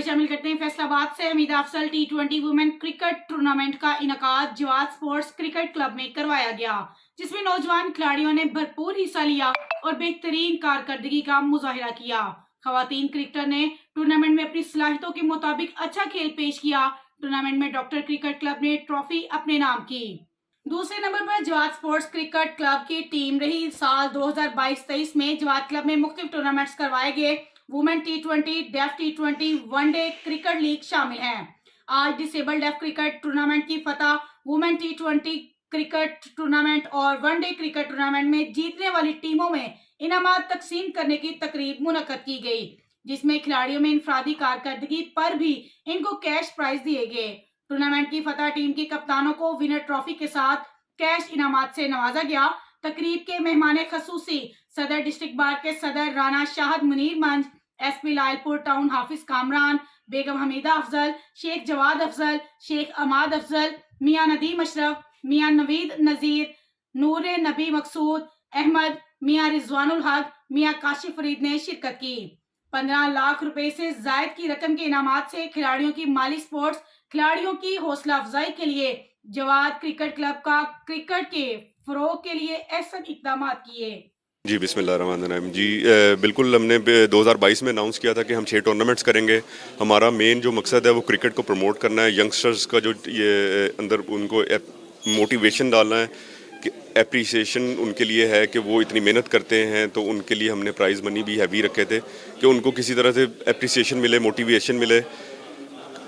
खबर शामिल करते हैं फैसलाबाद से। Hamida Afzal T20 women cricket tournament का इनकाद जवाद स्पोर्ट्स क्रिकेट क्लब में करवाया गया, जिसमें नौजवान खिलाड़ियों ने भरपूर हिस्सा लिया और बेहतरीन कारकर्दगी का मुजाहिरा किया। खवातीन क्रिकेटर ने टूर्नामेंट में अपनी सलाहियतों के मुताबिक अच्छा खेल पेश किया। टूर्नामेंट में डॉक्टर क्रिकेट क्लब ने ट्रॉफी अपने नाम की। दूसरे नंबर पर जवाद स्पोर्ट्स क्रिकेट क्लब की टीम रही। साल 2022-23 में जवाद क्लब में मुख्तलिफ टूर्नामेंट्स करवाए गए। Women T20, deaf T20, one day cricket league शामिल हैं। आज डिसेबल्ड डेफ क्रिकेट टूर्नामेंट की फतह वुमेन T20 क्रिकेट टूर्नामेंट और वनडे क्रिकेट टूर्नामेंट में जीतने वाली टीमों में इनामात तकसीम करने की तकरीब मुनक्कद की गई, जिसमें खिलाड़ियों में इनफरादी कारकर्दगी पर भी इनको कैश प्राइज दिए गए। टूर्नामेंट की फतह टीम के कप्तानों को विनर ट्रॉफी के साथ कैश इनामात से नवाजा गया। तकरीब के मेहमान खसूसी सदर डिस्ट्रिक्ट बार के सदर राना शाहद मुनीर मंज, SP लायलपुर टाउन हाफिज कामरान, बेगम हमीदा अफजल, शेख जवाद अफजल, शेख अमाद अफजल, मियां नदीम अशरफ, मियां नवीद नजीर, नूर नबी मकसूद अहमद, मियां रिजवानुल हक, मियां काशिफ फरीद ने शिरकत की। 15 लाख रुपए से जायद की रकम के इनामात से खिलाड़ियों की माली स्पोर्ट्स खिलाड़ियों की हौसला अफजाई के लिए जवाद क्रिकेट क्लब का क्रिकेट के फरोग के लिए अहसन इकदाम किए। जी बिस्मिल्लाहिर्रहमानिर्रहीम। जी बिल्कुल, हमने 2022 में अनाउंस किया था कि हम 6 टूर्नामेंट्स करेंगे। हमारा मेन जो मकसद है वो क्रिकेट को प्रमोट करना है, यंगस्टर्स का जो ये अंदर उनको मोटिवेशन डालना है कि एप्रिसिएशन उनके लिए है कि वो इतनी मेहनत करते हैं, तो उनके लिए हमने प्राइज़ मनी भी हैवी रखे थे कि उनको किसी तरह से एप्रिसिएशन मिले, मोटिवेशन मिले।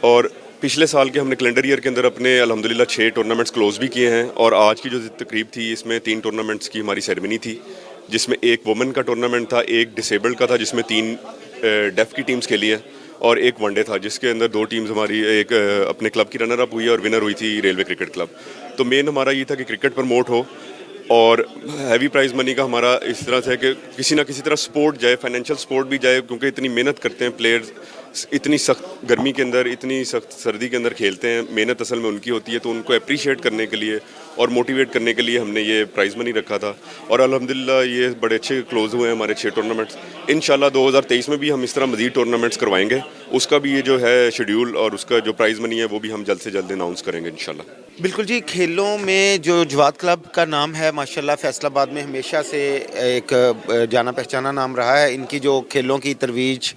और पिछले साल के हमने कैलेंडर ईयर के अंदर अपने अल्हम्दुलिल्लाह 6 टूर्नामेंट्स क्लोज भी किए हैं और आज की जो तकरीब थी इसमें 3 टूर्नामेंट्स की हमारी सेरेमनी थी, जिसमें एक वुमेन का टूर्नामेंट था, एक डिसेबल्ड का था जिसमें 3 डेफ की टीम्स खेली हैं और एक वनडे था जिसके अंदर 2 टीम्स हमारी एक अपने क्लब की रनर अप हुई है और विनर हुई थी रेलवे क्रिकेट क्लब। तो मेन हमारा ये था कि क्रिकेट प्रमोट हो और हैवी प्राइज़ मनी का हमारा इस तरह से है कि किसी ना किसी तरह स्पोर्ट जाए, फाइनेंशियल सपोर्ट भी जाए, क्योंकि इतनी मेहनत करते हैं प्लेयर्स, इतनी सख्त गर्मी के अंदर, इतनी सख्त सर्दी के अंदर खेलते हैं, मेहनत असल में उनकी होती है, तो उनको अप्रिशिएट करने के लिए और मोटिवेट करने के लिए हमने ये प्राइज़ मनी रखा था और अल्हम्दुलिल्लाह ये बड़े अच्छे क्लोज हुए हैं हमारे 6 टूर्नामेंट्स। इंशाल्लाह 2023 में भी हम इस तरह मज़ीद टूर्नामेंट्स करवाएंगे, उसका भी ये जो है शेड्यूल और उसका जो प्राइज़ मनी है वो भी हम जल्द से जल्द अनाउंस करेंगे इंशाल्लाह। बिल्कुल जी, खेलों में जो जवाद क्लब का नाम है माशाल्लाह फैसलाबाद में हमेशा से एक जाना पहचाना नाम रहा है। इनकी जो खेलों की तरवीज,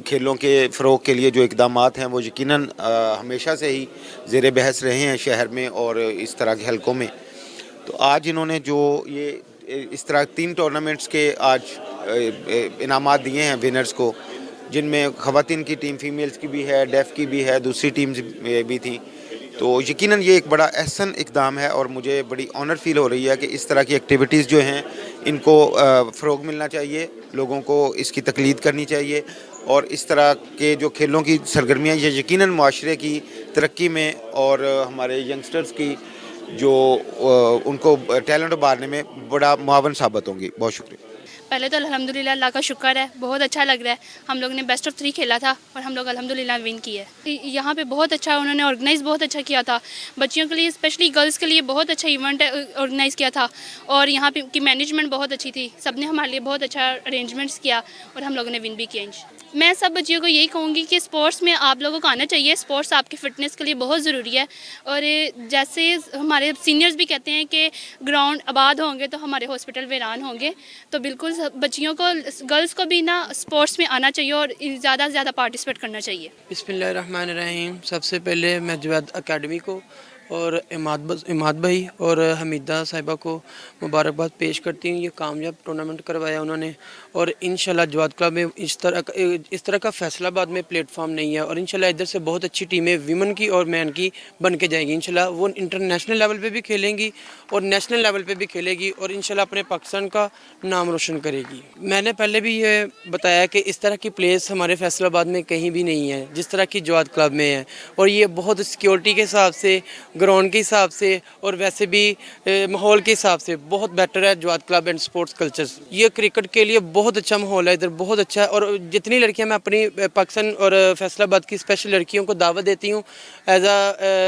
खेलों के फ़रोग के लिए जो इक़दामात हैं वो यकीनन हमेशा से ही ज़ेर बहस रहे हैं शहर में और इस तरह के हलकों में। तो आज इन्होंने जो ये इस तरह 3 टूर्नामेंट्स के आज इनामात दिए हैं विनर्स को, जिनमें ख़वातीन की टीम फीमेल्स की भी है, डेफ की भी है, दूसरी टीम्स भी थी, तो यकीनन ये एक बड़ा अहसन इक़दाम है और मुझे बड़ी ऑनर फील हो रही है कि इस तरह की एक्टिविटीज़ जो हैं इनको फ़रोग मिलना चाहिए, लोगों को इसकी तक़लीद करनी चाहिए और इस तरह के जो खेलों की सरगर्मियाँ ये यकीनन मुआशरे की तरक्की में और हमारे यंगस्टर्स की जो उनको टैलेंट उभारने में बड़ा मुआवन साबित होंगी। बहुत शुक्रिया। पहले तो अल्हम्दुलिल्लाह अल्लाह का शुक्र है, बहुत अच्छा लग रहा है। हम लोग ने बेस्ट ऑफ 3 खेला था और हम लोग अल्हम्दुलिल्लाह विन किया है। यहाँ पे बहुत अच्छा उन्होंने ऑर्गेनाइज़ बहुत अच्छा किया था, बच्चियों के लिए स्पेशली गर्ल्स के लिए बहुत अच्छा इवेंट ऑर्गेनाइज़ किया था और यहाँ पे की मैनेजमेंट बहुत अच्छी थी, सब ने हमारे लिए बहुत अच्छा अरेंजमेंट्स किया और हम लोगों ने विन भी किया। मैं सब बच्चियों को यही कहूँगी कि स्पोर्ट्स में आप लोगों को आना चाहिए, स्पोर्ट्स आपकी फ़िटनेस के लिए बहुत ज़रूरी है और जैसे हमारे सीनियर्स भी कहते हैं कि ग्राउंड आबाद होंगे तो हमारे हॉस्पिटल वीरान होंगे, तो बिल्कुल बच्चियों को, गर्ल्स को भी ना स्पोर्ट्स में आना चाहिए और ज़्यादा से ज़्यादा पार्टिसिपेट करना चाहिए। बिस्मिल्लाहिर्रहमानिर्रहीम। सबसे पहले मैं जवाद अकेडमी को और इमाद भाई और हमीदा साहिबा को मुबारकबाद पेश करती हूँ। ये कामयाब टूर्नामेंट करवाया उन्होंने और इंशाल्लाह जवाद क्लब में इस तरह का फैसलाबाद में प्लेटफॉर्म नहीं है और इंशाल्लाह इधर से बहुत अच्छी टीमें विमेन की और मैन की बन के जाएंगी। इंशाल्लाह वो इंटरनेशनल लेवल पे भी खेलेंगी और नेशनल लेवल पे भी खेलेगी और इंशाल्लाह अपने पाकिस्तान का नाम रोशन करेगी। मैंने पहले भी ये बताया कि इस तरह की प्लेस हमारे फैसलाबाद में कहीं भी नहीं है जिस तरह की जवाद क्लब में है और ये बहुत सिक्योरिटी के हिसाब से, ग्राउंड के हिसाब से और वैसे भी माहौल के हिसाब से बहुत बेटर है Jawad club and sports cultures. ये क्रिकेट के लिए बहुत अच्छा माहौल है इधर, बहुत अच्छा है और जितनी लड़कियां, मैं अपनी पाकिस्तान और फैसलाबाद की स्पेशल लड़कियों को दावत देती हूँ एज आ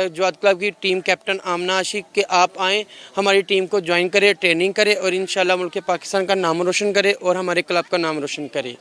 जवाद क्लब की टीम कैप्टन आमना आशिक कि आप आएँ, हमारी टीम को ज्वाइन करें, ट्रेनिंग करें और इंशाल्लाह मुल्क पाकिस्तान का नाम रोशन करें और हमारे क्लब का नाम रोशन करें।